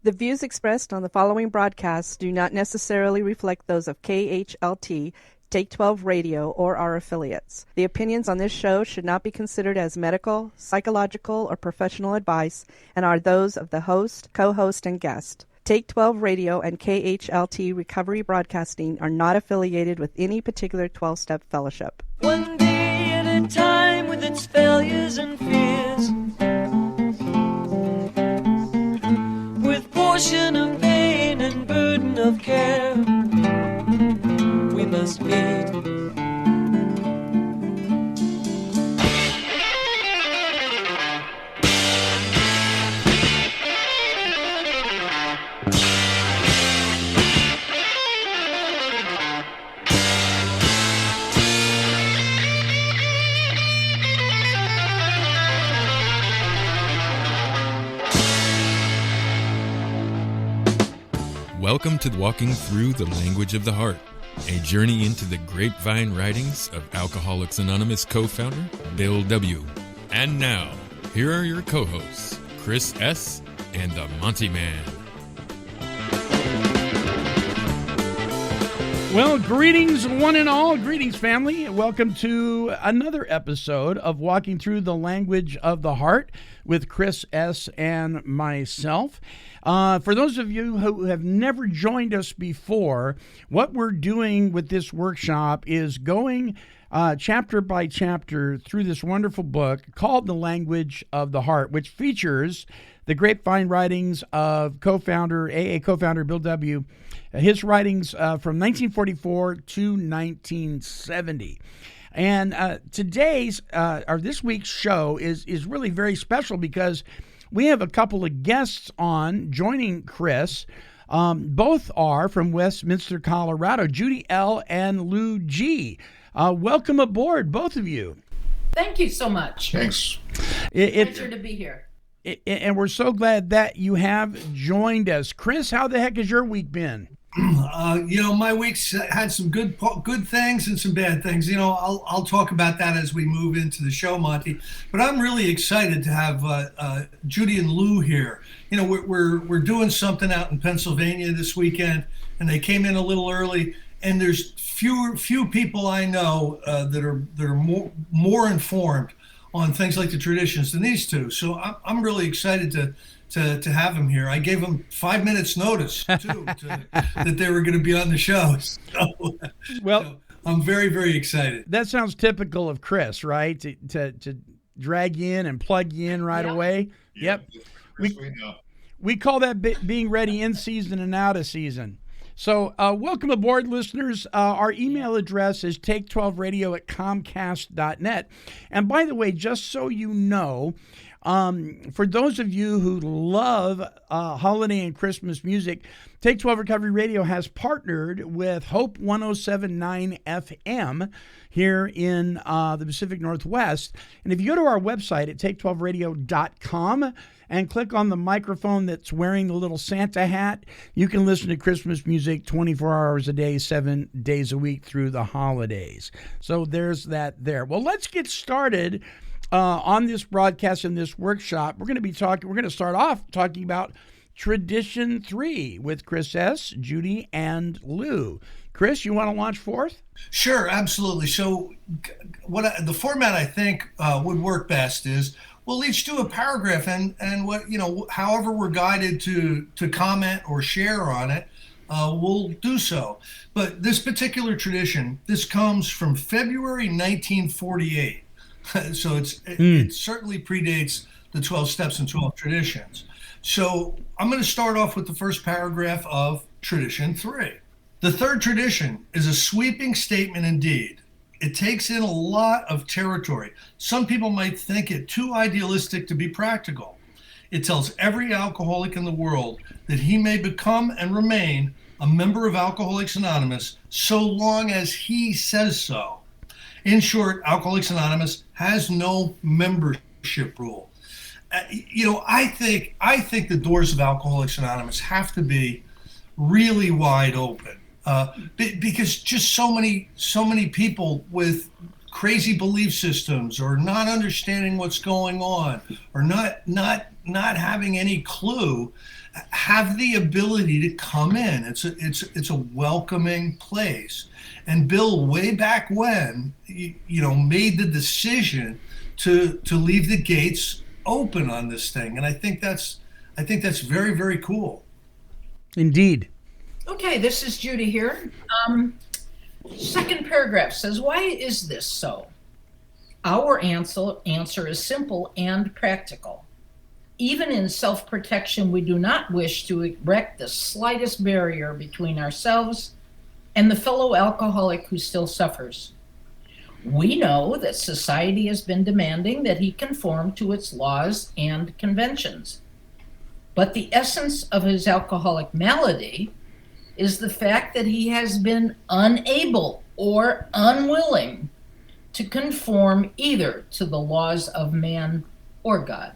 The views expressed on the following broadcasts do not necessarily reflect those of KHLT, Take 12 Radio, or our affiliates. The opinions on this show should not be considered as medical, psychological, or professional advice and are those of the host, co-host, and guest. Take 12 Radio and KHLT Recovery Broadcasting are not affiliated with any particular 12-step fellowship. One day at a time with its failures and fears, with portion of pain and burden of care, we must meet. Welcome to Walking Through the Language of the Heart, a journey into the grapevine writings of Alcoholics Anonymous co-founder Bill W. And now, here are your co-hosts, Chris S. and the Monty'man. Well, greetings one and all. Greetings, family. Welcome to another episode of Walking Through the Language of the Heart with Chris S. and myself. For those of you who have never joined us before, what we're doing with this workshop is going chapter by chapter through this wonderful book called The Language of the Heart, which features the grapevine writings of AA co-founder Bill W., his writings from 1944 to 1970. And this week's show is really very special because we have a couple of guests on joining Chris. Both are from Westminster, Colorado, Judy L. and Lou G. Welcome aboard, both of you. Thank you so much. Thanks. Pleasure to be here. And we're so glad that you have joined us. Chris, how the heck has your week been? My week's had some good things and some bad things. I'll talk about that as we move into the show, Monty. But I'm really excited to have Judy and Lou here. We're doing something out in Pennsylvania this weekend, and they came in a little early. And there's few people I know that are more informed on things like the traditions than these two. So I'm really excited to have them here. I gave them 5 minutes notice too that they were going to be on the show. So I'm very, very excited. That sounds typical of Chris, right? To drag you in and plug you in right away. Yeah. Yep. We call that being ready in season and out of season. So welcome aboard, listeners. Our email address is take12radio@comcast.net. And by the way, just so you know, for those of you who love holiday and Christmas music, Take 12 Recovery Radio has partnered with Hope 107.9 FM here in the Pacific Northwest. And if you go to our website at take12radio.com and click on the microphone that's wearing the little Santa hat, you can listen to Christmas music 24 hours a day, 7 days a week through the holidays. So there's that there. Well, let's get started on this broadcast and this workshop. We're going to start off talking about Tradition 3 with Chris S., Judy, and Lou. Chris, you want to launch forth? Sure, absolutely. So the format I think would work best is we'll each do a paragraph and however we're guided to comment or share on it, we'll do so. But this particular tradition, this comes from February 1948. So it certainly predates the 12 steps and 12 traditions. So I'm going to start off with the first paragraph of Tradition 3. The third tradition is a sweeping statement indeed. It takes in a lot of territory. Some people might think it too idealistic to be practical. It tells every alcoholic in the world that he may become and remain a member of Alcoholics Anonymous so long as he says so. In short, Alcoholics Anonymous has no membership rule. I think the doors of Alcoholics Anonymous have to be really wide open because just so many people with crazy belief systems or not understanding what's going on or not having any clue have the ability to come in. It's a welcoming place. And Bill, way back when, made the decision to leave the gates open on this thing, and I think that's very, very cool. Indeed. Okay, this is Judy here. Second paragraph says, why is this so? Our answer is simple and practical. Even in self-protection, we do not wish to erect the slightest barrier between ourselves and the fellow alcoholic who still suffers. We know that society has been demanding that he conform to its laws and conventions. But the essence of his alcoholic malady is the fact that he has been unable or unwilling to conform either to the laws of man or God.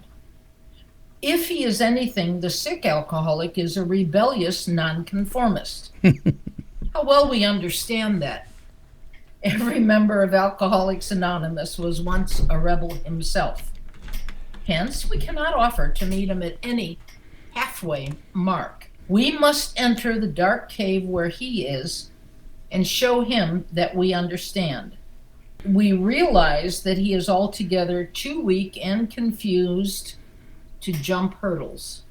If he is anything, the sick alcoholic is a rebellious nonconformist. How well we understand that. Every member of Alcoholics Anonymous was once a rebel himself. Hence, we cannot offer to meet him at any halfway mark. We must enter the dark cave where he is and show him that we understand. We realize that he is altogether too weak and confused to jump hurdles.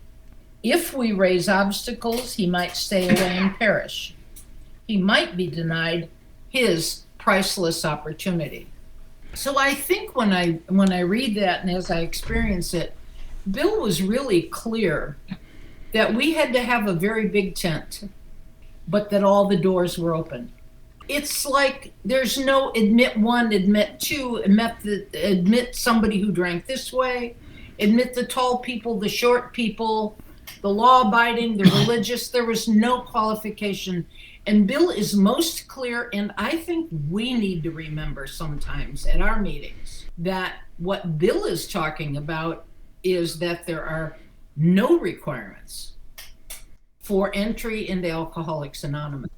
If we raise obstacles, he might stay away and perish. He might be denied his priceless opportunity. So I think when I read that and as I experience it, Bill was really clear that we had to have a very big tent, but that all the doors were open. It's like there's no admit one, admit two, admit somebody who drank this way, admit the tall people, the short people, the law-abiding, the religious. There was no qualification. And Bill is most clear, and I think we need to remember sometimes at our meetings that what Bill is talking about is that there are no requirements for entry into Alcoholics Anonymous,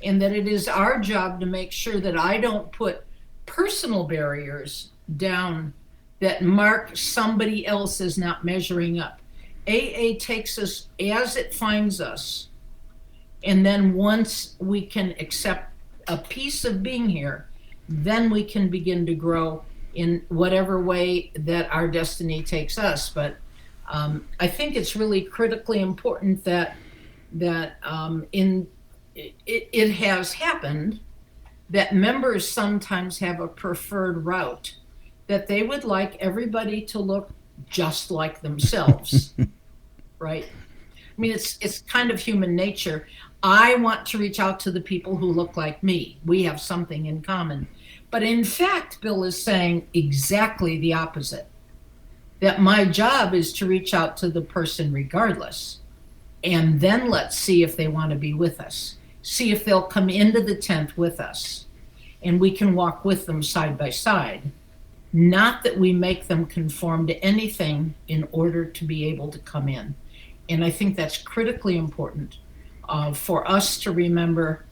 and that it is our job to make sure that I don't put personal barriers down that mark somebody else as not measuring up. AA takes us as it finds us, and then once we can accept a piece of being here, then we can begin to grow in whatever way that our destiny takes us. But I think it's really critically important that it has happened that members sometimes have a preferred route, that they would like everybody to look just like themselves, right? I mean, it's kind of human nature. I want to reach out to the people who look like me. We have something in common. But in fact, Bill is saying exactly the opposite, that my job is to reach out to the person regardless. And then let's see if they want to be with us. See if they'll come into the tent with us. And we can walk with them side by side. Not that we make them conform to anything in order to be able to come in. And I think that's critically important for us to remember,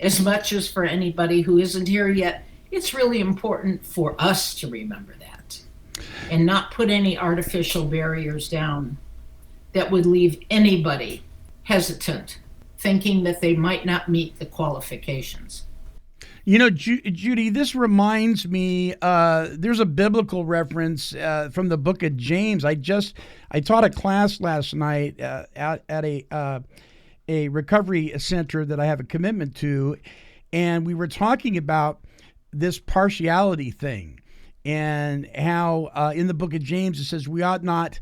as much as for anybody who isn't here yet. It's really important for us to remember that and not put any artificial barriers down that would leave anybody hesitant, thinking that they might not meet the qualifications. You know, Judy, this reminds me, there's a biblical reference from the book of James. I taught a class last night at a recovery center that I have a commitment to, and we were talking about this partiality thing and how in the book of James it says we ought not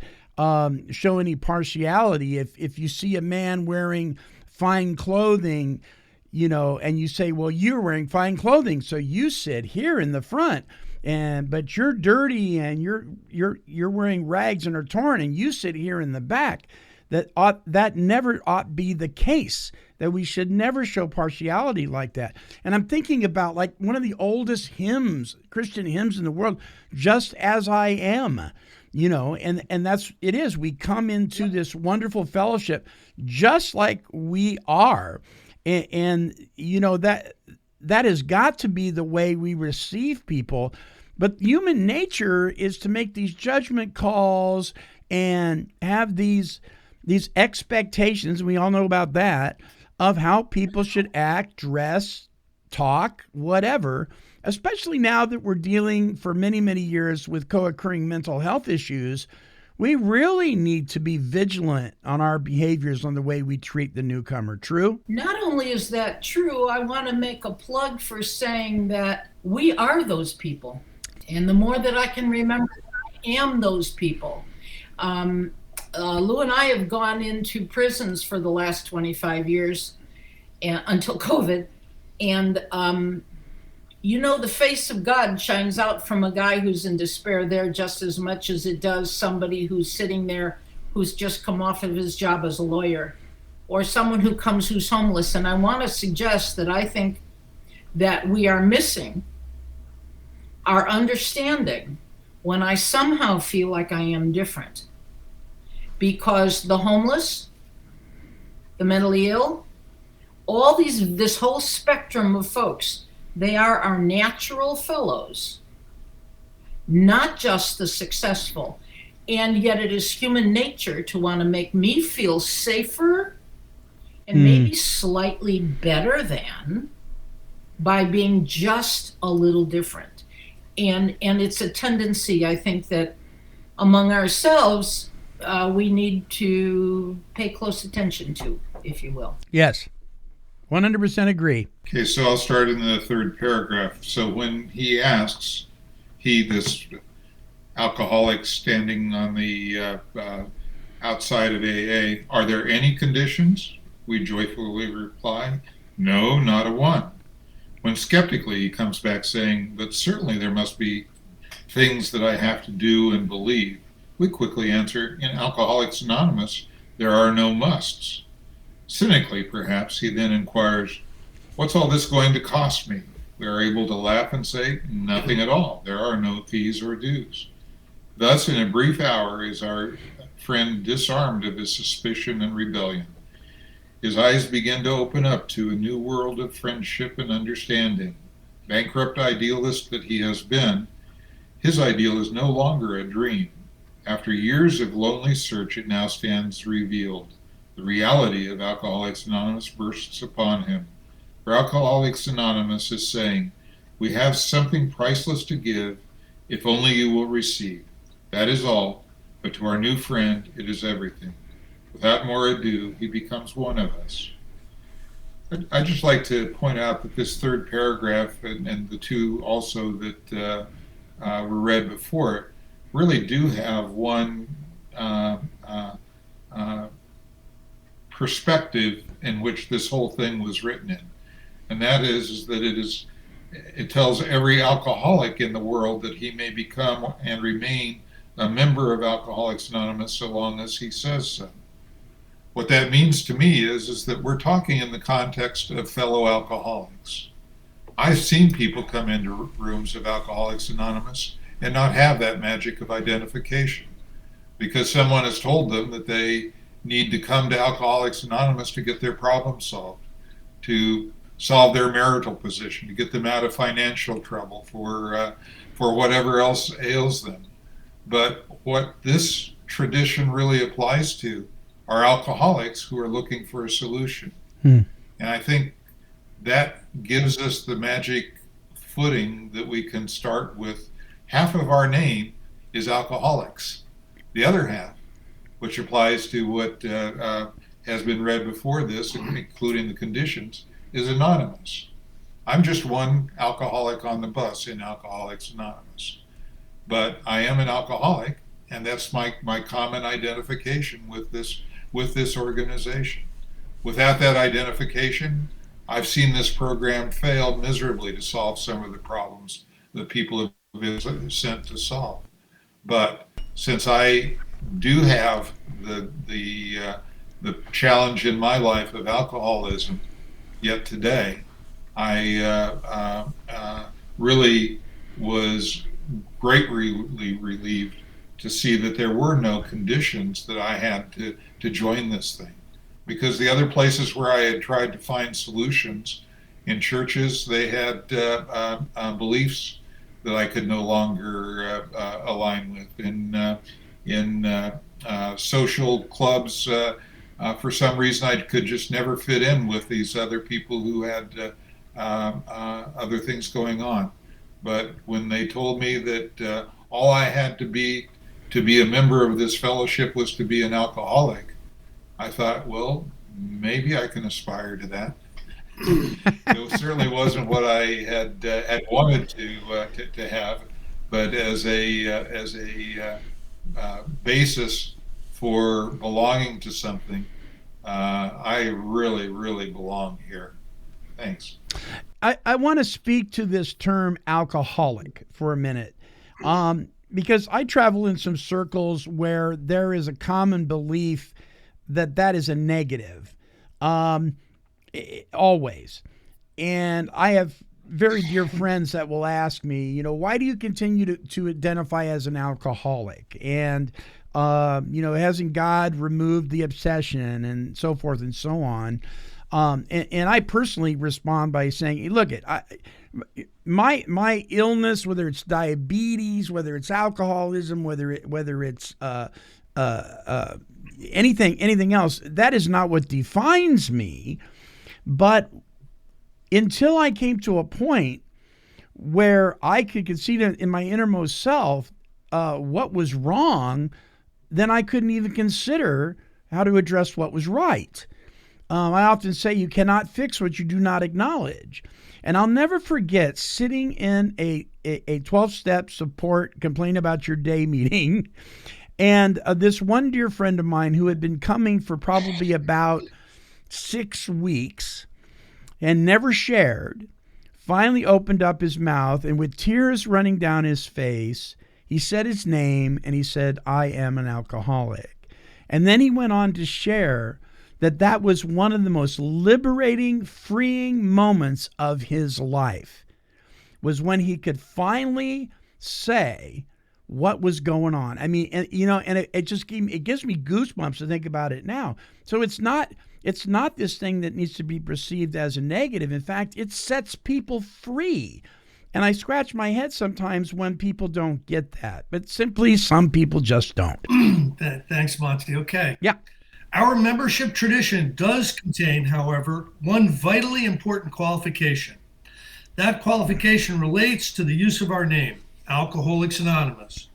show any partiality. If you see a man wearing fine clothing, you know, and you say, well, you're wearing fine clothing, so you sit here in the front, but you're dirty and you're wearing rags and are torn, and you sit here in the back. That never ought be the case. That we should never show partiality like that. And I'm thinking about like one of the oldest hymns, Christian hymns in the world, "Just As I Am," you know, and it is. We come into this wonderful fellowship just like we are. And you know, that has got to be the way we receive people. But human nature is to make these judgment calls and have these these expectations, we all know about that, of how people should act, dress, talk, whatever, especially now that we're dealing for many, many years with co-occurring mental health issues. We really need to be vigilant on our behaviors, on the way we treat the newcomer. True? Not only is that true, I want to make a plug for saying that we are those people. And the more that I can remember, I am those people. Lou and I have gone into prisons for the last 25 years until COVID. And, the face of God shines out from a guy who's in despair there just as much as it does somebody who's sitting there who's just come off of his job as a lawyer, or someone who's homeless. And I want to suggest that I think that we are missing our understanding when I somehow feel like I am different. Because the homeless, the mentally ill, this whole spectrum of folks, they are our natural fellows, not just the successful. And yet it is human nature to want to make me feel safer and maybe slightly better than by being just a little different. And it's a tendency, I think, that among ourselves, we need to pay close attention to, if you will. Yes, 100% agree. Okay, so I'll start in the third paragraph. So when he asks, this alcoholic standing on the outside of AA, are there any conditions? We joyfully reply, no, not a one. When skeptically he comes back saying, but certainly there must be things that I have to do and believe, we quickly answer, in Alcoholics Anonymous, there are no musts. Cynically, perhaps, he then inquires, what's all this going to cost me? We are able to laugh and say, nothing at all. There are no fees or dues. Thus, in a brief hour, is our friend disarmed of his suspicion and rebellion. His eyes begin to open up to a new world of friendship and understanding. Bankrupt idealist that he has been, his ideal is no longer a dream. After years of lonely search, it now stands revealed. The reality of Alcoholics Anonymous bursts upon him. For Alcoholics Anonymous is saying, we have something priceless to give, if only you will receive. That is all, but to our new friend, it is everything. Without more ado, he becomes one of us. I'd just like to point out that this third paragraph and the two also that were read before it really do have one perspective in which this whole thing was written in. And that is that it tells every alcoholic in the world that he may become and remain a member of Alcoholics Anonymous so long as he says so. What that means to me is that we're talking in the context of fellow alcoholics. I've seen people come into rooms of Alcoholics Anonymous and not have that magic of identification because someone has told them that they need to come to Alcoholics Anonymous to get their problem solved, to solve their marital position, to get them out of financial trouble for whatever else ails them. But what this tradition really applies to are alcoholics who are looking for a solution. And I think that gives us the magic footing that we can start with. Half of our name is alcoholics. The other half, which applies to what has been read before this, including the conditions, is anonymous. I'm just one alcoholic on the bus in Alcoholics Anonymous. But I am an alcoholic, and that's my common identification with this organization. Without that identification, I've seen this program fail miserably to solve some of the problems that people have been sent to solve. But since I do have the challenge in my life of alcoholism, yet today I really was greatly relieved to see that there were no conditions that I had to join this thing. Because the other places where I had tried to find solutions in churches, they had beliefs that I could no longer align with. In social clubs. For some reason, I could just never fit in with these other people who had other things going on. But when they told me that all I had to be a member of this fellowship was to be an alcoholic, I thought, well, maybe I can aspire to that. It certainly wasn't what I had wanted to have, but as a basis for belonging to something, I really, really belong here. Thanks. I want to speak to this term alcoholic for a minute, because I travel in some circles where there is a common belief that is a negative, always. And I have very dear friends that will ask me, why do you continue to identify as an alcoholic? And, hasn't God removed the obsession and so forth and so on? And I personally respond by saying, hey, look, my illness, whether it's diabetes, whether it's alcoholism, whether it's anything else, that is not what defines me. But until I came to a point where I could conceive in my innermost self what was wrong, then I couldn't even consider how to address what was right. I often say you cannot fix what you do not acknowledge. And I'll never forget sitting in a 12-step support complain about your day meeting. And this one dear friend of mine who had been coming for probably about 6 weeks and never shared, finally opened up his mouth, and with tears running down his face, he said his name and he said, I am an alcoholic. And then he went on to share that was one of the most liberating, freeing moments of his life, was when he could finally say what was going on. I mean, and it just gives me goosebumps to think about it now. So it's not this thing that needs to be perceived as a negative. In fact, it sets people free. And I scratch my head sometimes when people don't get that, but simply some people just don't. Thanks, Monty. Okay. Yeah. Our membership tradition does contain, however, one vitally important qualification. That qualification relates to the use of our name, Alcoholics Anonymous.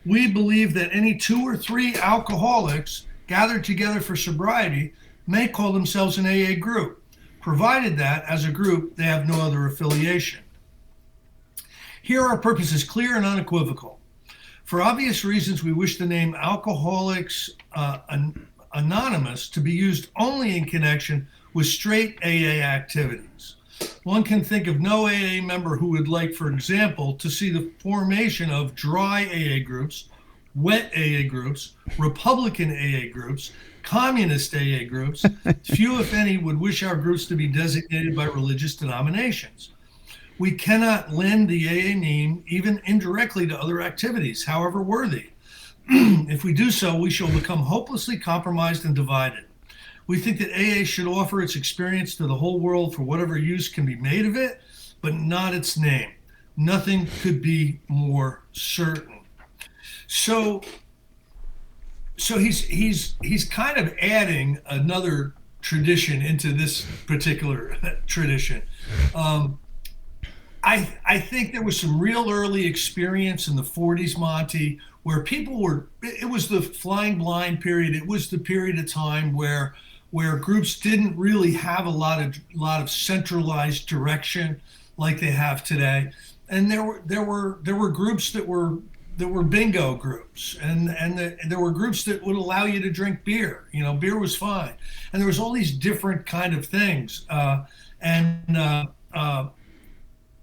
We believe that any 2 or 3 alcoholics gathered together for sobriety may call themselves an AA group, provided that, as a group, they have no other affiliation. Here our purpose is clear and unequivocal. For obvious reasons, we wish the name Alcoholics Anonymous to be used only in connection with straight AA activities. One can think of no AA member who would like, for example, to see the formation of dry AA groups, wet AA groups, Republican AA groups, communist AA groups. Few, if any, would wish our groups to be designated by religious denominations. We cannot lend the AA name even indirectly to other activities, however worthy. If we do so, we shall become hopelessly compromised and divided. We think that AA should offer its experience to the whole world for whatever use can be made of it, but not its name. Nothing could be more certain. So he's kind of adding another tradition into this particular tradition. I think there was some real early experience in the 40s, Monty, where it was the flying blind period. It was the period of time where groups didn't really have a lot of centralized direction like they have today. And there were groups that were bingo groups, and there were groups that would allow you to drink beer. Beer was fine, and there was all these different kind of things.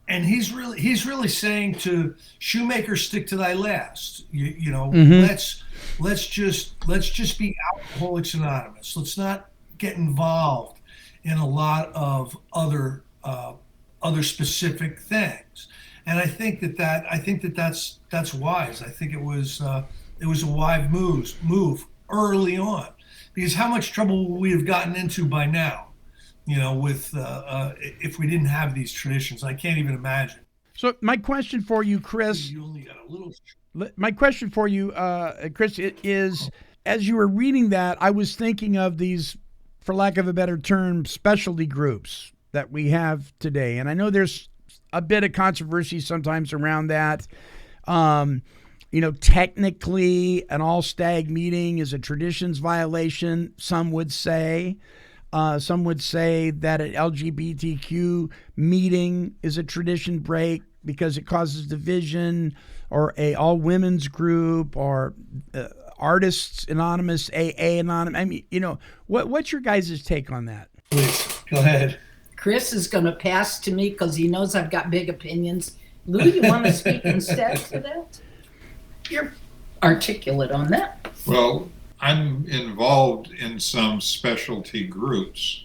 And he's really saying to shoemaker, stick to thy last. Let's just be Alcoholics Anonymous. Let's not get involved in a lot of other specific things. And I think that's wise. I think it was a wise move early on, because how much trouble would we have gotten into by now? With if we didn't have these traditions, I can't even imagine. So my question for you, Chris, you only got a little. My question for you, Chris, is as you were reading that, I was thinking of these, for lack of a better term, specialty groups that we have today. And I know there's a bit of controversy sometimes around that. Technically, an all-stag meeting is a traditions violation, some would say. Some would say that an LGBTQ meeting is a tradition break because it causes division, or a all-women's group, or Artists Anonymous, AA Anonymous. I mean, what's your guys' take on that? Please, go ahead. Chris is going to pass to me because he knows I've got big opinions. Lou, you want to speak instead to that? You're articulate on that. Well, I'm involved in some specialty groups,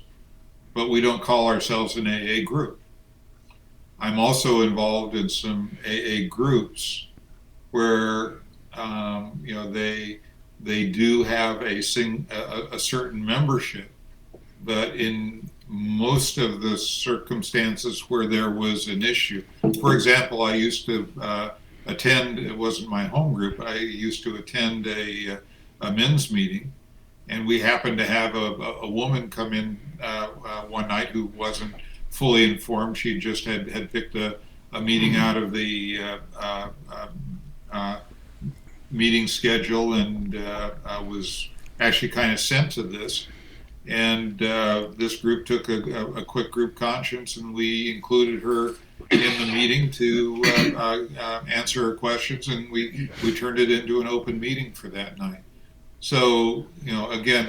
but we don't call ourselves an AA group. I'm also involved in some AA groups where they do have a certain membership, but in most of the circumstances where there was an issue, for example, I used to attend. It wasn't my home group. I used to attend a men's meeting, and we happened to have a woman come in one night who wasn't fully informed. She just had picked a meeting out of the meeting schedule, and was actually kind of sent to this. And this group took a quick group conscience, and we included her in the meeting to answer her questions, and we turned it into an open meeting for that night. So, again,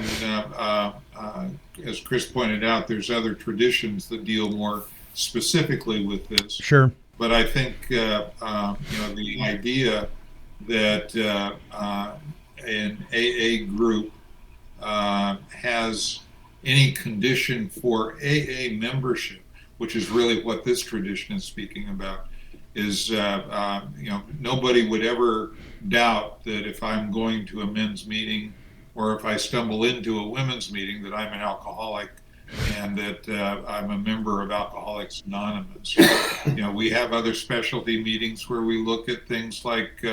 as Chris pointed out, there's other traditions that deal more specifically with this. Sure. But I think, the idea that an AA group has any condition for AA membership, which is really what this tradition is speaking about, is, nobody would ever doubt that if I'm going to a men's meeting, or if I stumble into a women's meeting, that I'm an alcoholic and that I'm a member of Alcoholics Anonymous. We have other specialty meetings where we look at things like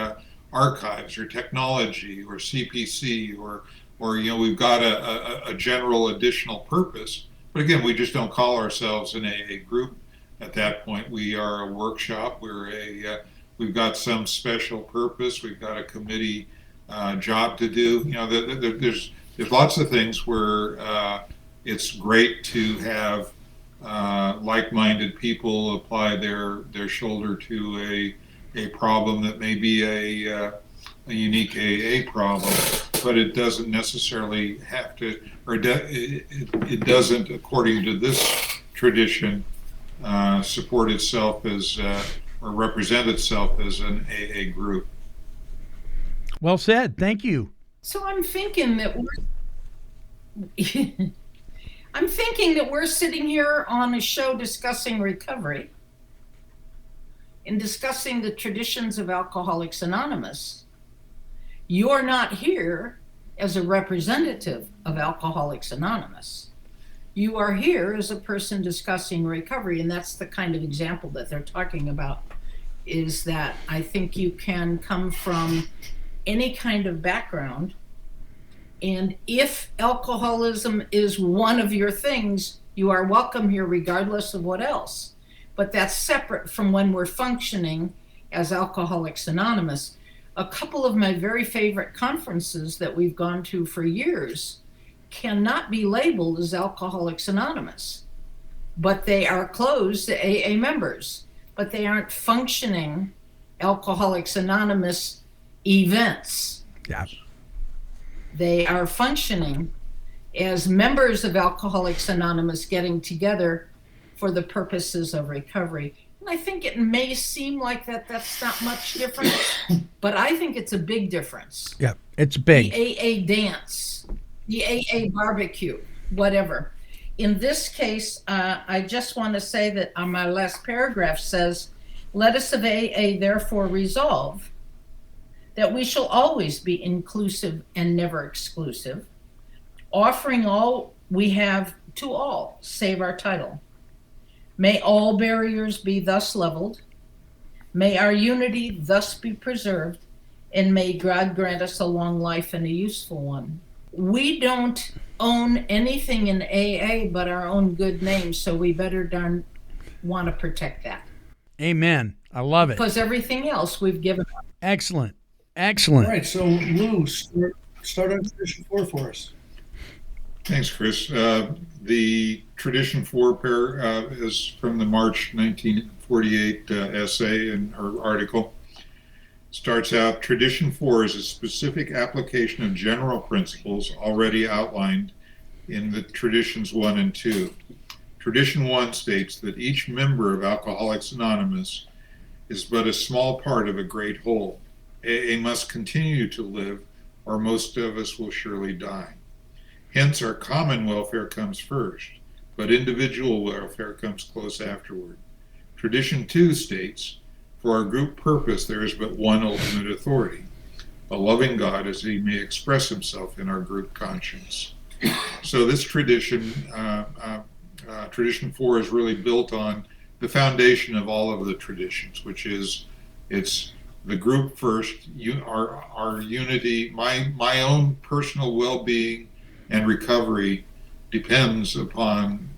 archives or technology or CPC, or we've got a general additional purpose. But again, we just don't call ourselves an AA group. At that point, we are a workshop. We've got some special purpose. We've got a committee job to do. There's lots of things where it's great to have like-minded people apply their shoulder to a problem that may be a unique AA problem, but it doesn't necessarily have to, or it doesn't, according to this tradition, support itself as or represent itself as an AA group. Well said. Thank you. So I'm thinking that we're sitting here on a show discussing recovery and discussing the traditions of Alcoholics Anonymous. You're not here as a representative of Alcoholics Anonymous. You are here as a person discussing recovery, and that's the kind of example that they're talking about, is that I think you can come from any kind of background, and if alcoholism is one of your things, you are welcome here regardless of what else. But that's separate from when we're functioning as Alcoholics Anonymous. A couple of my very favorite conferences that we've gone to for years cannot be labeled as Alcoholics Anonymous, but they are closed to AA members, but they aren't functioning Alcoholics Anonymous events. Yeah. They are functioning as members of Alcoholics Anonymous getting together for the purposes of recovery. And I think it may seem like that's not much different, but I think it's a big difference. Yeah, it's big. The AA dance, the AA barbecue, whatever. In this case, I just want to say that on my last paragraph says, let us of AA therefore resolve that we shall always be inclusive and never exclusive, offering all we have to all, save our title. May all barriers be thus leveled. May our unity thus be preserved, and may God grant us a long life and a useful one. We don't own anything in AA but our own good name, so we better darn want to protect that. Amen. I love it. Because everything else we've given up. Excellent. All Excellent. right, so Lou, start on tradition 4 for us. Thanks, Chris. The Tradition 4 is from the March 1948 essay or article. Starts out, Tradition 4 is a specific application of general principles already outlined in the Traditions 1 and 2. Tradition 1 states that each member of Alcoholics Anonymous is but a small part of a great whole. AA must continue to live, or most of us will surely die. Hence, our common welfare comes first, but individual welfare comes close afterward. Tradition 2 states, for our group purpose there is but one ultimate authority, a loving God as he may express himself in our group conscience. So this tradition, Tradition 4, is really built on the foundation of all of the traditions, which is it's the group first, our unity, my own personal well-being and recovery depends upon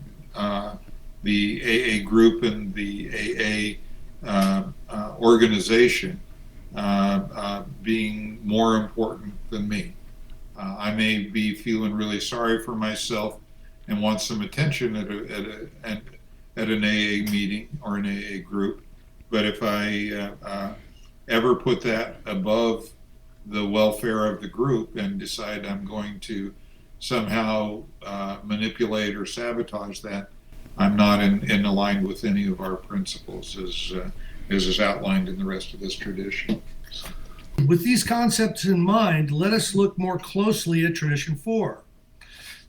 the AA group and the AA organization being more important than me. I may be feeling really sorry for myself and want some attention at an AA meeting or an AA group, but if I ever put that above the welfare of the group and decide I'm going to somehow manipulate or sabotage that, I'm not in aligned with any of our principles as is outlined in the rest of this tradition. With these concepts in mind, let us look more closely at Tradition 4.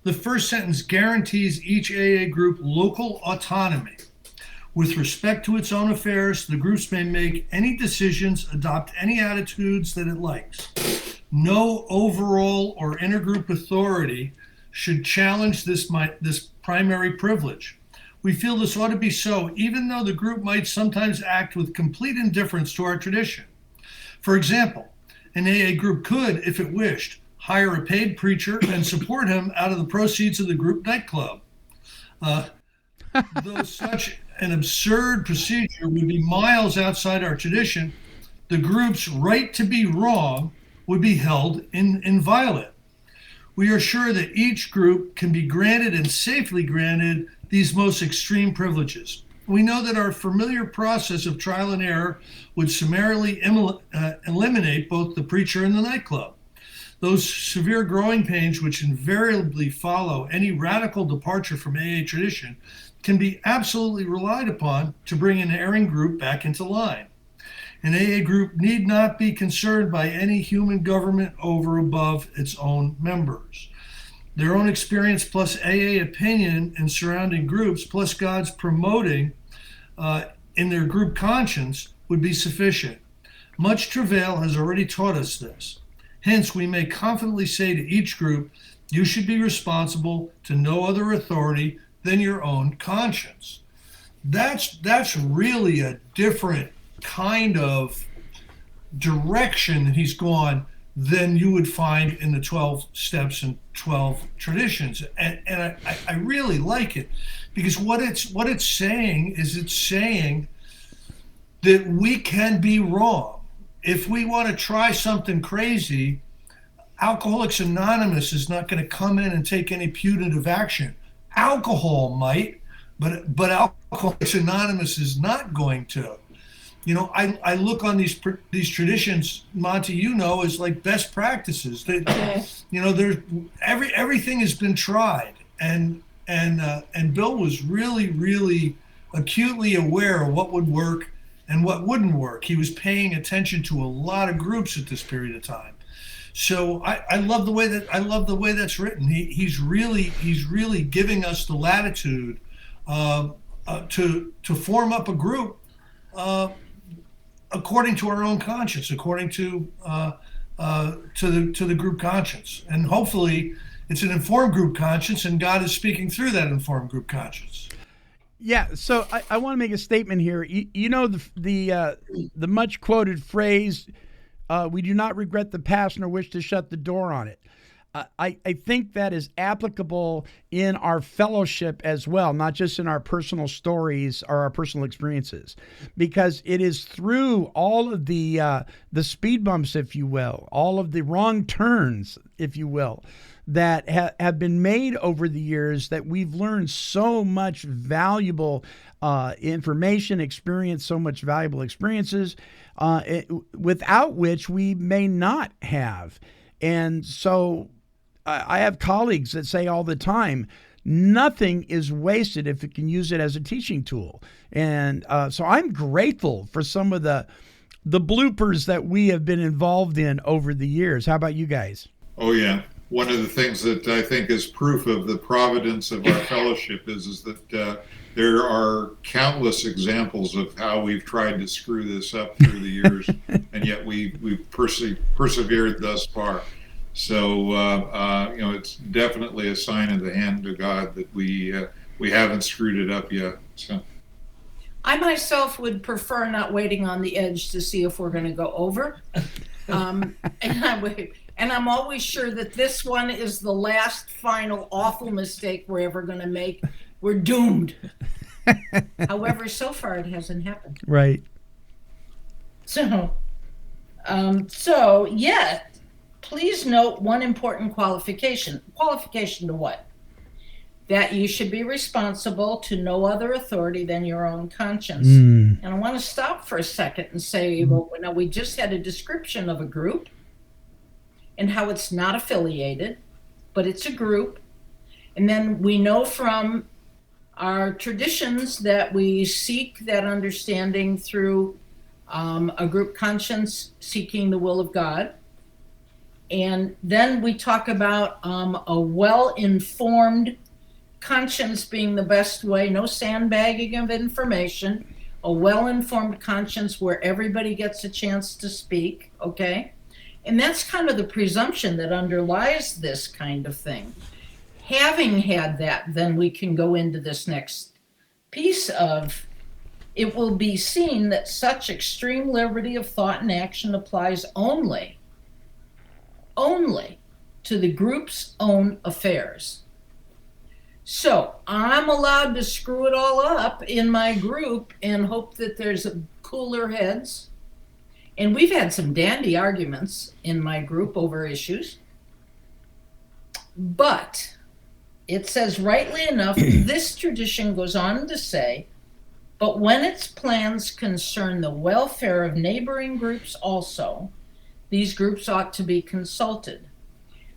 The first sentence guarantees each AA group local autonomy. With respect to its own affairs, the groups may make any decisions, adopt any attitudes that it likes. No overall or intergroup authority should challenge this primary privilege. We feel this ought to be so, even though the group might sometimes act with complete indifference to our tradition. For example, an AA group could, if it wished, hire a paid preacher and support him out of the proceeds of the group nightclub. Though such an absurd procedure would be miles outside our tradition, the group's right to be wrong would be held inviolate. We are sure that each group can be granted and safely granted these most extreme privileges. We know that our familiar process of trial and error would summarily eliminate both the preacher and the nightclub. Those severe growing pains which invariably follow any radical departure from AA tradition can be absolutely relied upon to bring an erring group back into line. An AA group need not be concerned by any human government over above its own members. Their own experience plus AA opinion in surrounding groups plus God's promoting in their group conscience would be sufficient. Much travail has already taught us this. Hence, we may confidently say to each group, you should be responsible to no other authority than your own conscience. That's really a different kind of direction that he's gone than you would find in the 12 steps and 12 traditions. And I really like it, because what it's saying is it's saying that we can be wrong. If we want to try something crazy, Alcoholics Anonymous is not going to come in and take any punitive action. Alcohol might, but Alcoholics Anonymous is not going to. You know, I look on these traditions, Monty, you know, as like best practices. You know, there's everything has been tried, and Bill was really acutely aware of what would work and what wouldn't work. He was paying attention to a lot of groups at this period of time. So I love the way that's written. He's really giving us the latitude to form up a group according to our own conscience, according to the group conscience, and hopefully it's an informed group conscience, and God is speaking through that informed group conscience. Yeah, so I want to make a statement here. You know the much quoted phrase, We do not regret the past nor wish to shut the door on it. I think that is applicable in our fellowship as well, not just in our personal stories or our personal experiences, because it is through all of the speed bumps, if you will, all of the wrong turns, if you will, that have been made over the years that we've learned so much valuable information, experienced so much valuable experiences, without which we may not have. And so I have colleagues that say all the time, nothing is wasted if it can use it as a teaching tool. And so I'm grateful for some of the bloopers that we have been involved in over the years. How about you guys? Oh, yeah. One of the things that I think is proof of the providence of our fellowship is that there are countless examples of how we've tried to screw this up through the years, and yet we've persevered thus far. So, it's definitely a sign of the hand of God that we haven't screwed it up yet. So, I myself would prefer not waiting on the edge to see if we're going to go over. And I'm always sure that this one is the last final awful mistake we're ever going to make. We're doomed. However, so far it hasn't happened. Right. So yeah. Please note one important qualification. Qualification to what? That you should be responsible to no other authority than your own conscience. And I want to stop for a second and say, well, now we just had a description of a group and how it's not affiliated, but it's a group. And then we know from our traditions that we seek that understanding through a group conscience seeking the will of God. And then we talk about a well-informed conscience being the best way, no sandbagging of information, a well-informed conscience where everybody gets a chance to speak, okay? And that's kind of the presumption that underlies this kind of thing. Having had that, then we can go into this next piece of, it will be seen that such extreme liberty of thought and action applies only to the group's own affairs. So I'm allowed to screw it all up in my group and hope that there's cooler heads. And we've had some dandy arguments in my group over issues. But it says, rightly enough, this tradition goes on to say, but when its plans concern the welfare of neighboring groups also, these groups ought to be consulted.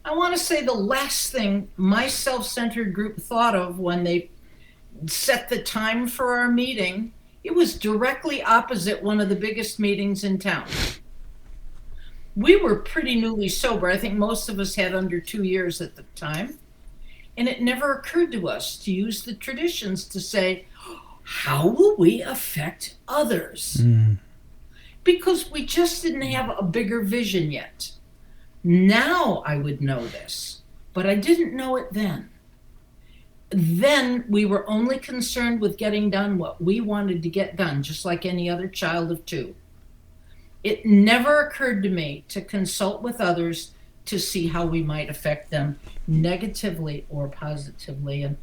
I want to say the last thing my self-centered group thought of when they set the time for our meeting, it was directly opposite one of the biggest meetings in town. We were pretty newly sober. I think most of us had under 2 years at the time. And it never occurred to us to use the traditions to say, how will we affect others? Because we just didn't have a bigger vision yet. Now I would know this, but I didn't know it then. Then we were only concerned with getting done what we wanted to get done, just like any other child of 2. It never occurred to me to consult with others to see how we might affect them negatively or positively. And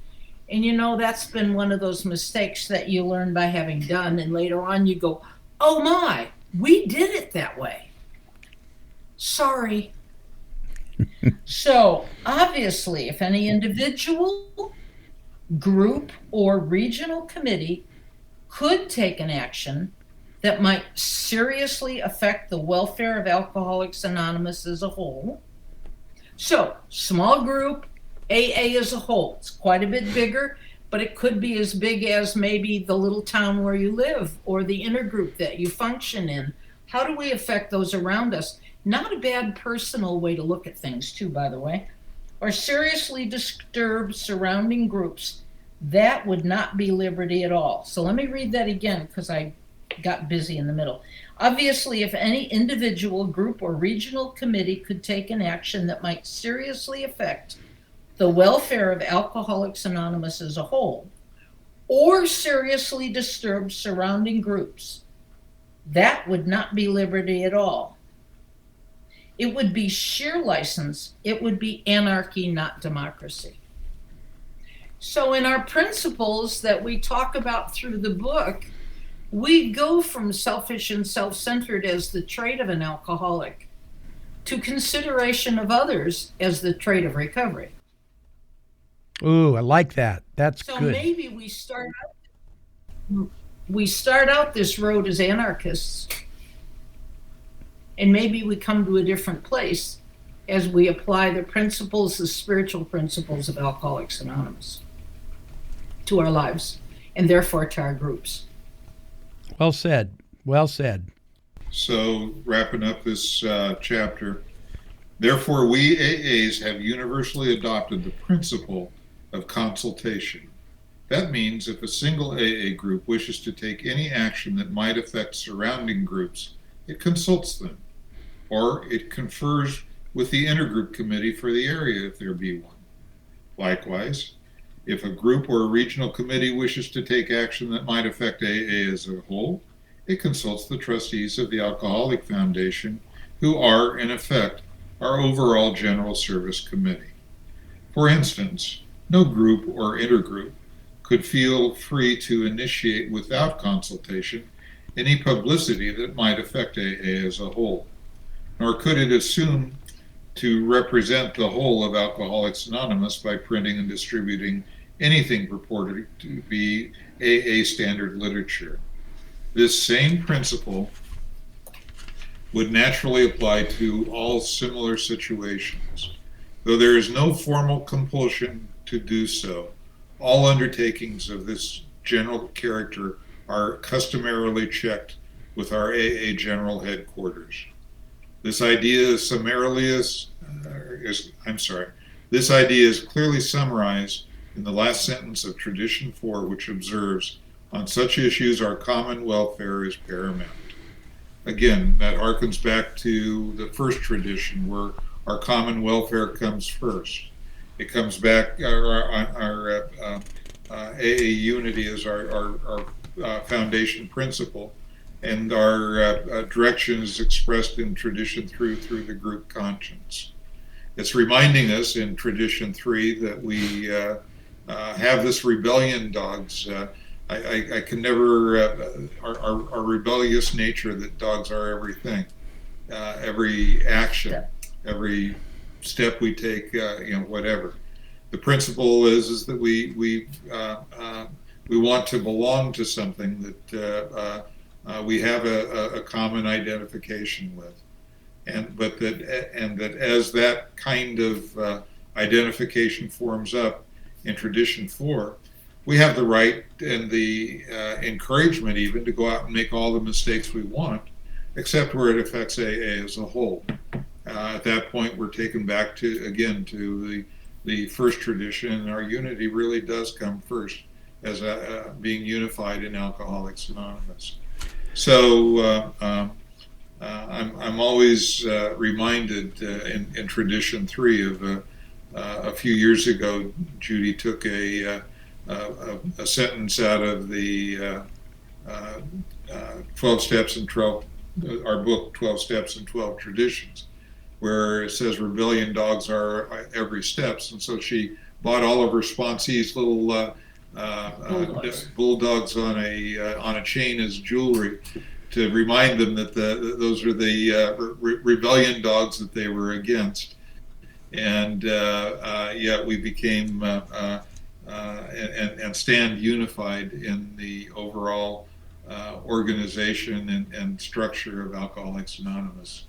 that's been one of those mistakes that you learn by having done. And later on you go, oh my, we did it that way. Sorry. So obviously, if any individual, group, or regional committee could take an action that might seriously affect the welfare of Alcoholics Anonymous as a whole. So, small group, AA as a whole. It's quite a bit bigger, but it could be as big as maybe the little town where you live or the intergroup that you function in. How do we affect those around us? Not a bad personal way to look at things, too, by the way. Or seriously disturb surrounding groups. That would not be liberty at all. So let me read that again because I got busy in the middle. Obviously, if any individual, group, or regional committee could take an action that might seriously affect the welfare of Alcoholics Anonymous as a whole, or seriously disturb surrounding groups, that would not be liberty at all. It would be sheer license. It would be anarchy, not democracy. So in our principles that we talk about through the book, we go from selfish and self-centered as the trait of an alcoholic to consideration of others as the trait of recovery. Ooh, I like that. That's so good. Maybe we start out this road as anarchists, and maybe we come to a different place as we apply the principles, the spiritual principles of Alcoholics Anonymous to our lives, and therefore to our groups. Well said. Well said. So, wrapping up this chapter, therefore we AAs have universally adopted the principle of consultation. That means if a single AA group wishes to take any action that might affect surrounding groups, it consults them, or it confers with the intergroup committee for the area if there be one. Likewise, if a group or a regional committee wishes to take action that might affect AA as a whole, it consults the trustees of the Alcoholic Foundation, who are, in effect, our overall General Service Committee. For instance, no group or intergroup could feel free to initiate without consultation any publicity that might affect AA as a whole, nor could it assume to represent the whole of Alcoholics Anonymous by printing and distributing anything purported to be AA standard literature. This same principle would naturally apply to all similar situations. Though there is no formal compulsion to do so, all undertakings of this general character are customarily checked with our AA General Headquarters. This idea is clearly summarized in the last sentence of Tradition 4, which observes, "On such issues, our common welfare is paramount." Again, that harkens back to the first tradition where our common welfare comes first. It comes back, our AA unity is our foundation principle, and our direction is expressed in Tradition 3 through the group conscience. It's reminding us in Tradition 3 that we have this rebellion dogs. I can never, our rebellious nature, that dogs are everything, every action, every step we take, whatever. The principle is that we want to belong to something that we have a common identification with, and that as that kind of identification forms up in Tradition 4, we have the right and the encouragement even to go out and make all the mistakes we want, except where it affects AA as a whole. At that point, we're taken back to the first tradition, and our unity really does come first as being unified in Alcoholics Anonymous. So I'm always reminded in Tradition 3 of a few years ago, Judy took a sentence out of the 12 Steps and 12, our book, 12 Steps and 12 Traditions, where it says rebellion dogs are every steps. And so she bought all of her sponsees little bulldogs on a chain as jewelry to remind them that those are the rebellion dogs that they were against. And yet we became and stand unified in the overall organization and structure of Alcoholics Anonymous.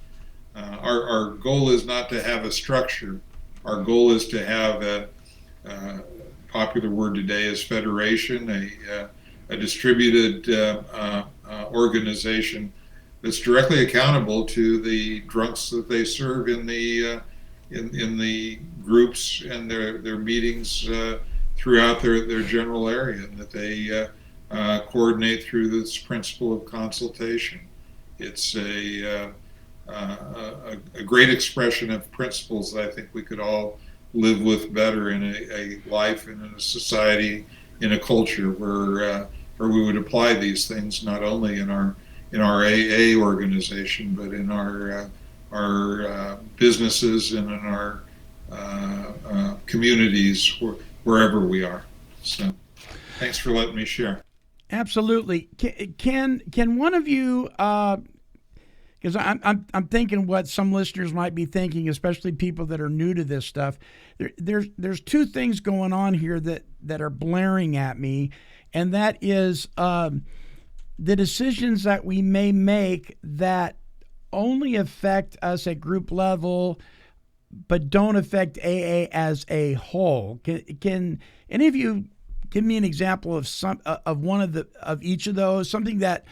Our goal is not to have a structure. Our goal is to have a popular word today is federation, a distributed organization that's directly accountable to the drunks that they serve in the groups and their meetings throughout their general area, and that they coordinate through this principle of consultation. It's a great expression of principles that I think we could all live with better in a life and in a society, in a culture where we would apply these things not only in our AA organization, but in our our businesses and in our communities wherever we are. So thanks for letting me share. Absolutely. Can one of you, because I'm thinking what some listeners might be thinking, especially people that are new to this stuff. There's two things going on here that are blaring at me, and that is the decisions that we may make that only affect us at group level, but don't affect AA as a whole. Can any of you give me an example of one of each of those, something that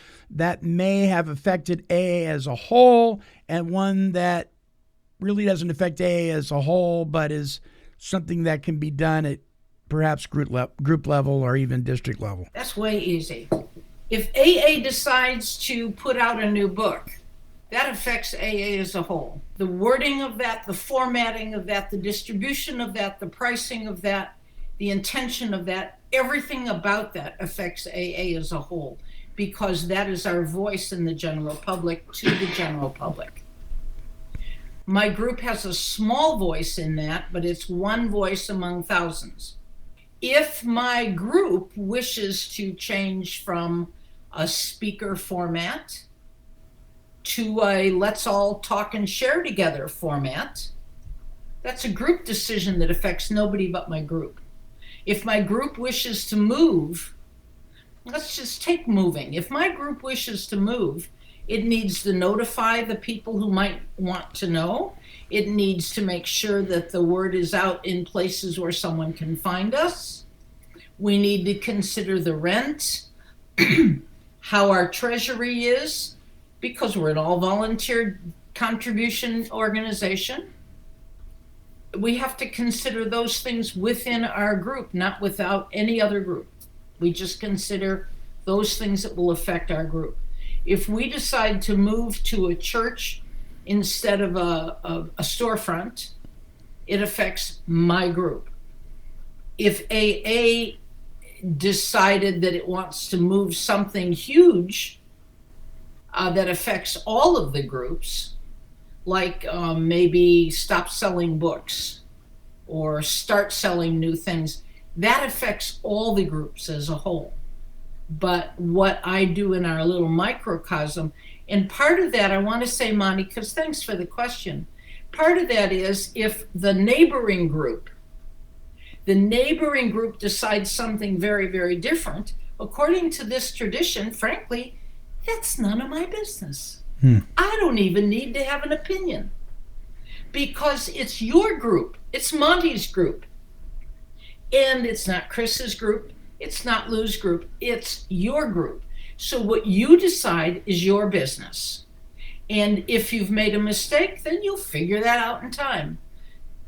may have affected AA as a whole, and one that really doesn't affect AA as a whole, but is something that can be done at perhaps group level or even district level? That's way easy. If AA decides to put out a new book, that affects AA as a whole. The wording of that, the formatting of that, the distribution of that, the pricing of that, the intention of that, everything about that affects AA as a whole, because that is our voice in the general public to the general public. My group has a small voice in that, but it's one voice among thousands. If my group wishes to change from a speaker format to a let's all talk and share together format, that's a group decision that affects nobody but my group. If my group wishes to move, let's just take moving. If my group wishes to move, it needs to notify the people who might want to know. It needs to make sure that the word is out in places where someone can find us. We need to consider the rent, how our treasury is, because we're an all-volunteer contribution organization. We have to consider those things within our group, not without any other group. We just consider those things that will affect our group. If we decide to move to a church instead of a storefront, it affects my group. If AA decided that it wants to move something huge that affects all of the groups, like maybe stop selling books or start selling new things, that affects all the groups as a whole. But what I do in our little microcosm, and part of that I want to say, Monty, because thanks for the question, part of that is if the neighboring group decides something very, very different, according to this tradition, frankly, that's none of my business. I don't even need to have an opinion, because it's your group. It's Monty's group. And it's not Chris's group. It's not Lou's group. It's your group. So what you decide is your business. And if you've made a mistake, then you'll figure that out in time.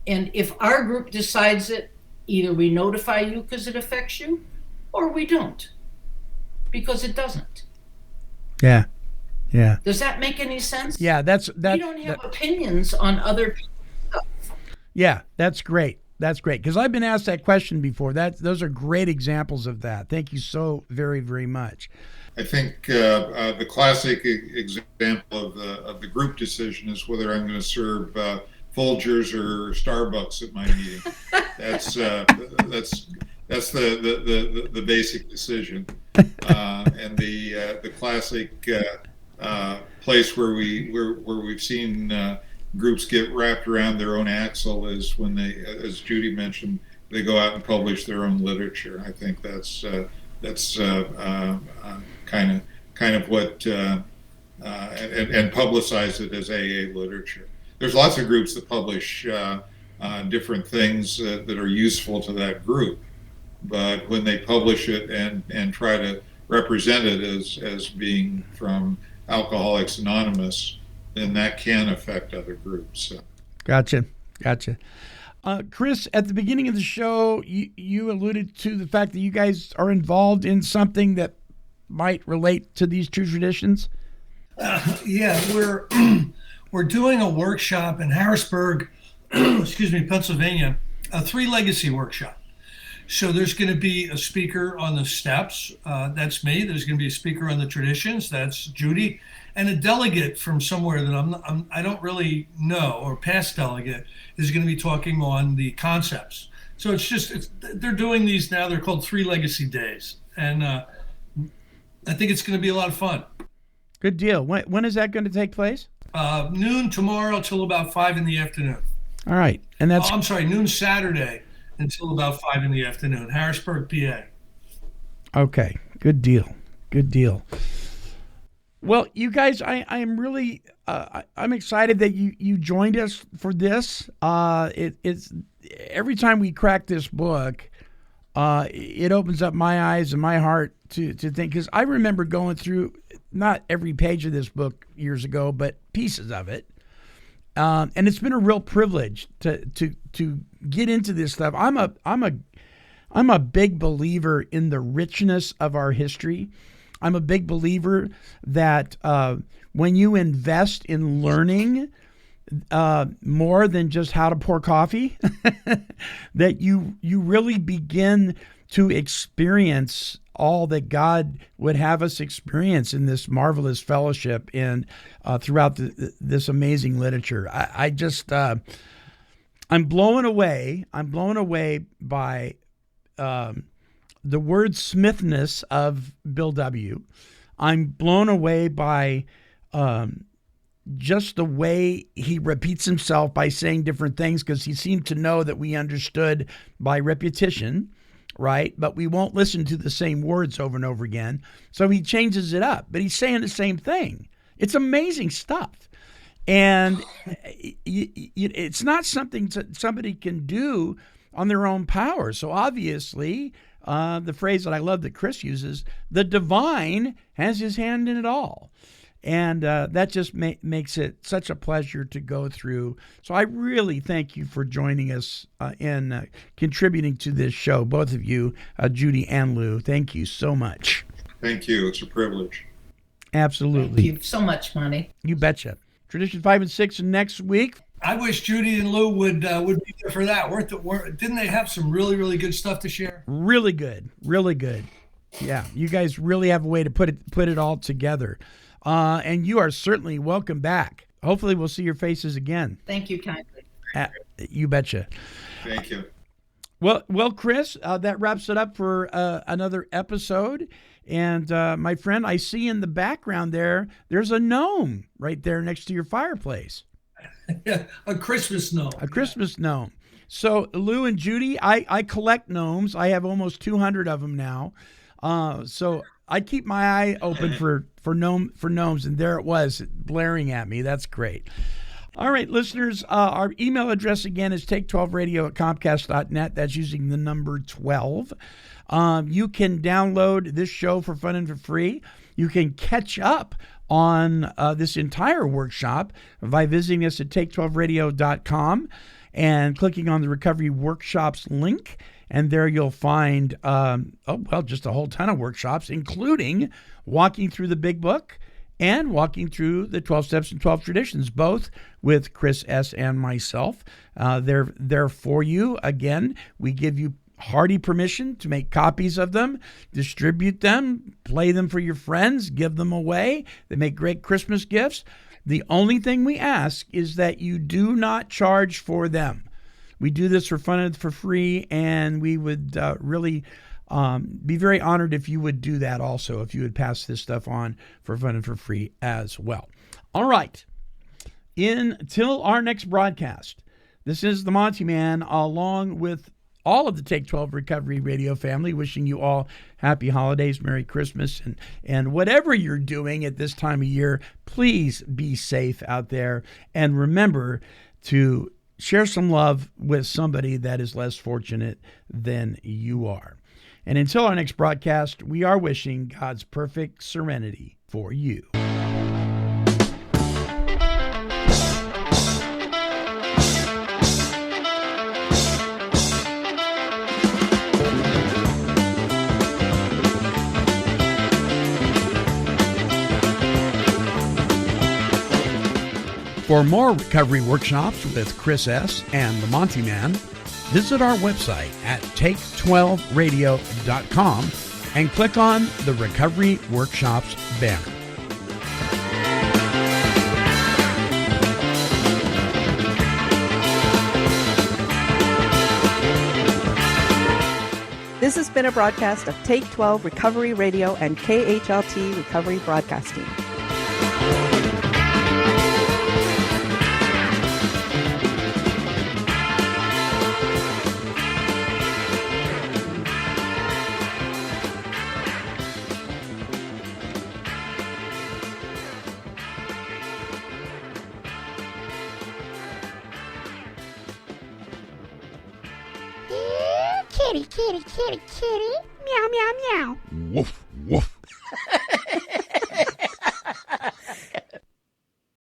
And if our group decides it, either we notify you because it affects you, or we don't, because it doesn't. Yeah. Yeah. Does that make any sense? Yeah, that. We don't have opinions on other people's stuff. Yeah, that's great. That's great, because I've been asked that question before. Those are great examples of that. Thank you so very, very much. I think the classic example of the group decision is whether I'm going to serve Folgers or Starbucks at my meeting. That's the basic decision, and the classic place where we've seen groups get wrapped around their own axle is when they, as Judy mentioned, they go out and publish their own literature. I think that's kind of what and publicize it as AA literature. There's lots of groups that publish different things that are useful to that group, but when they publish it and try to represent it as being from Alcoholics Anonymous, then that can affect other groups. So. Gotcha. Chris, at the beginning of the show, you alluded to the fact that you guys are involved in something that might relate to these two traditions. Yeah, we're doing a workshop in Harrisburg, Pennsylvania, a 3 legacy workshop. So there's going to be a speaker on the steps. That's me. There's going to be a speaker on the traditions. That's Judy. and a delegate from somewhere that I don't really know, or past delegate, is going to be talking on the concepts. So they're doing these now. They're called 3 Legacy Days, and I think it's going to be a lot of fun. Good deal. When is that going to take place? Noon tomorrow till about 5 in the afternoon. All right, and that's noon Saturday until about 5 in the afternoon, Harrisburg, PA. Okay, good deal. Good deal. Well, you guys, I am really I'm excited that you joined us for this. It's every time we crack this book, it opens up my eyes and my heart to think, because I remember going through not every page of this book years ago, but pieces of it. And it's been a real privilege to get into this stuff. I'm a big believer in the richness of our history. I'm a big believer that when you invest in learning more than just how to pour coffee, that you really begin to experience all that God would have us experience in this marvelous fellowship and throughout this amazing literature. I'm blown away. I'm blown away by the wordsmithness of Bill W. I'm blown away by just the way he repeats himself by saying different things, because he seemed to know that we understood by repetition, right? But we won't listen to the same words over and over again. So he changes it up, but he's saying the same thing. It's amazing stuff. And it's not something somebody can do on their own power. So obviously, the phrase that I love that Chris uses, the divine has his hand in it all. And that just makes it such a pleasure to go through. So I really thank you for joining us and contributing to this show, both of you, Judy and Lou. Thank you so much. Thank you. It's a privilege. Absolutely. Thank you so much, Monty. You betcha. Tradition 5 and 6 next week. I wish Judy and Lou would be there for that. Didn't they have some really, really good stuff to share? Really good. Really good. Yeah, you guys really have a way to put it all together. And you are certainly welcome back. Hopefully we'll see your faces again. Thank you kindly. You betcha. Thank you. Well, Chris, that wraps it up for another episode. And my friend, I see in the background there's a gnome right there next to your fireplace. Yeah, a Christmas gnome. A Christmas gnome. So Lou and Judy, I collect gnomes. I have almost 200 of them now. So I keep my eye open for gnomes, and there it was blaring at me. That's great. All right, listeners, our email address again is take12radio@comcast.net. That's using the number 12. You can download this show for fun and for free. You can catch up on this entire workshop by visiting us at take12radio.com and clicking on the Recovery Workshops link. And there you'll find, just a whole ton of workshops, including walking through the big book and walking through the 12 Steps and 12 Traditions, both with Chris S. and myself. They're there for you. Again, we give you hearty permission to make copies of them, distribute them, play them for your friends, give them away. They make great Christmas gifts. The only thing we ask is that you do not charge for them. We do this for fun and for free, and we would really be very honored if you would do that also, if you would pass this stuff on for fun and for free as well. All right. Until our next broadcast, this is the Monty'man, along with all of the Take 12 Recovery Radio family, wishing you all happy holidays, Merry Christmas, and whatever you're doing at this time of year, please be safe out there. And remember to share some love with somebody that is less fortunate than you are. And until our next broadcast, we are wishing God's perfect serenity for you. For more recovery workshops with Chris S. and the Monty'man, visit our website at take12radio.com and click on the Recovery Workshops banner. been a broadcast of Take 12 Recovery Radio and KHLT Recovery Broadcasting. Kitty, kitty, kitty, kitty. Meow, meow, meow. Woof, woof.